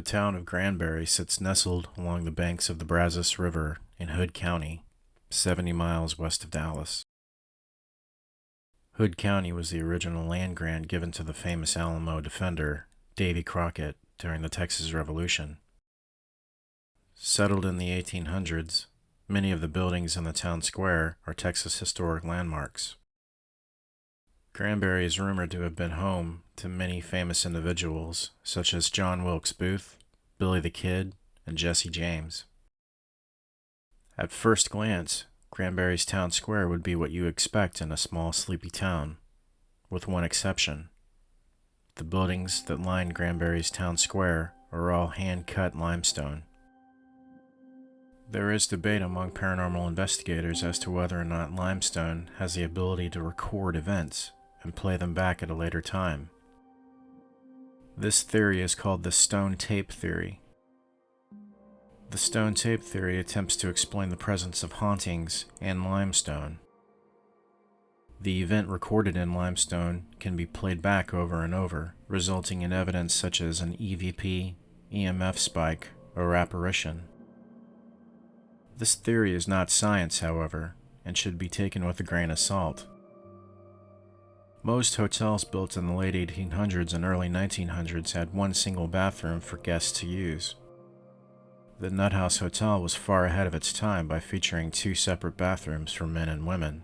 The town of Granbury sits nestled along the banks of the Brazos River in Hood County, 70 miles west of Dallas. Hood County was the original land grant given to the famous Alamo defender, Davy Crockett, during the Texas Revolution. Settled in the 1800s, many of the buildings in the town square are Texas historic landmarks. Granbury is rumored to have been home to many famous individuals, such as John Wilkes Booth, Billy the Kid, and Jesse James. At first glance, Granbury's town square would be what you expect in a small, sleepy town, with one exception. The buildings that line Granbury's town square are all hand-cut limestone. There is debate among paranormal investigators as to whether or not limestone has the ability to record events and play them back at a later time. This theory is called the stone tape theory. The stone tape theory attempts to explain the presence of hauntings in limestone. The event recorded in limestone can be played back over and over, resulting in evidence such as an EVP, EMF spike, or apparition. This theory is not science, however, and should be taken with a grain of salt. Most hotels built in the late 1800s and early 1900s had one single bathroom for guests to use. The Nutt House Hotel was far ahead of its time by featuring two separate bathrooms for men and women.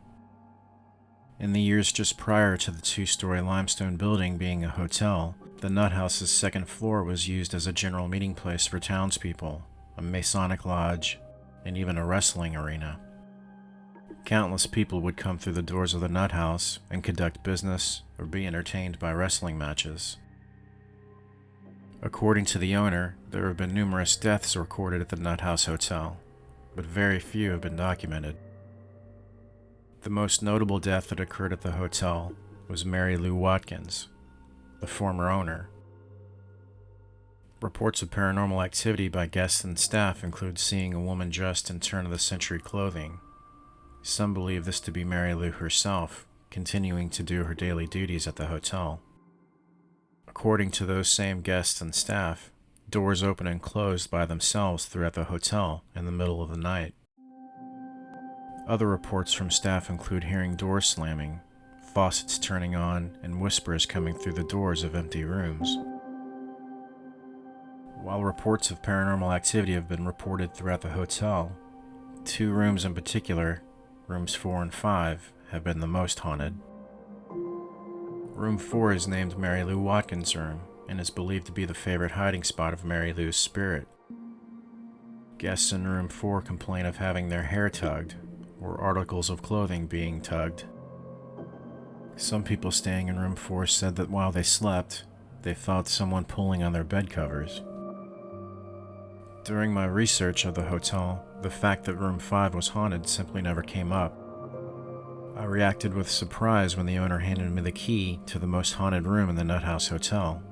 In the years just prior to the two-story limestone building being a hotel, the Nutt House's second floor was used as a general meeting place for townspeople, a Masonic lodge, and even a wrestling arena. Countless people would come through the doors of the Nutt House and conduct business or be entertained by wrestling matches. According to the owner, there have been numerous deaths recorded at the Nutt House Hotel, but very few have been documented. The most notable death that occurred at the hotel was Mary Lou Watkins, the former owner. Reports of paranormal activity by guests and staff include seeing a woman dressed in turn-of-the-century clothing. Some believe this to be Mary Lou herself, continuing to do her daily duties at the hotel. According to those same guests and staff, doors open and closed by themselves throughout the hotel in the middle of the night. Other reports from staff include hearing doors slamming, faucets turning on, and whispers coming through the doors of empty rooms. While reports of paranormal activity have been reported throughout the hotel, two rooms in particular, rooms 4 and 5, have been the most haunted. Room 4 is named Mary Lou Watkins' room and is believed to be the favorite hiding spot of Mary Lou's spirit. Guests in room 4 complain of having their hair tugged or articles of clothing being tugged. Some people staying in room 4 said that while they slept, they felt someone pulling on their bed covers. During my research of the hotel, the fact that room 5 was haunted simply never came up. I reacted with surprise when the owner handed me the key to the most haunted room in the Nutt House Hotel,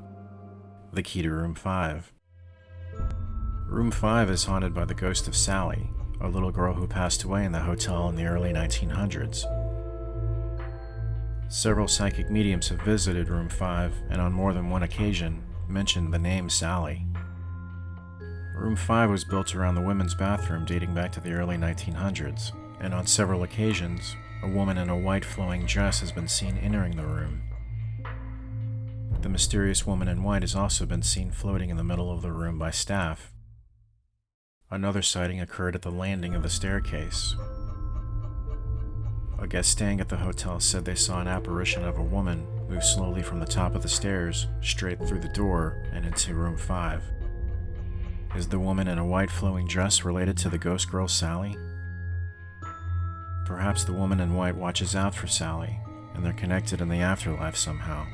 the key to room 5. Room 5 is haunted by the ghost of Sally, a little girl who passed away in the hotel in the early 1900s. Several psychic mediums have visited room 5 and on more than one occasion mentioned the name Sally. Room 5 was built around the women's bathroom dating back to the early 1900s, and on several occasions, a woman in a white flowing dress has been seen entering the room. The mysterious woman in white has also been seen floating in the middle of the room by staff. Another sighting occurred at the landing of the staircase. A guest staying at the hotel said they saw an apparition of a woman move slowly from the top of the stairs straight through the door and into room 5. Is the woman in a white flowing dress related to the ghost girl Sally? Perhaps the woman in white watches out for Sally, and they're connected in the afterlife somehow.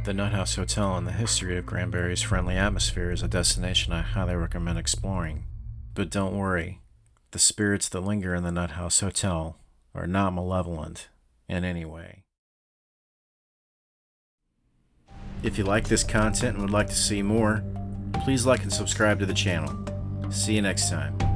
The Nutt House Hotel and the history of Granbury's friendly atmosphere is a destination I highly recommend exploring. But don't worry, the spirits that linger in the Nutt House Hotel are not malevolent in any way. If you like this content and would like to see more, please like and subscribe to the channel. See you next time.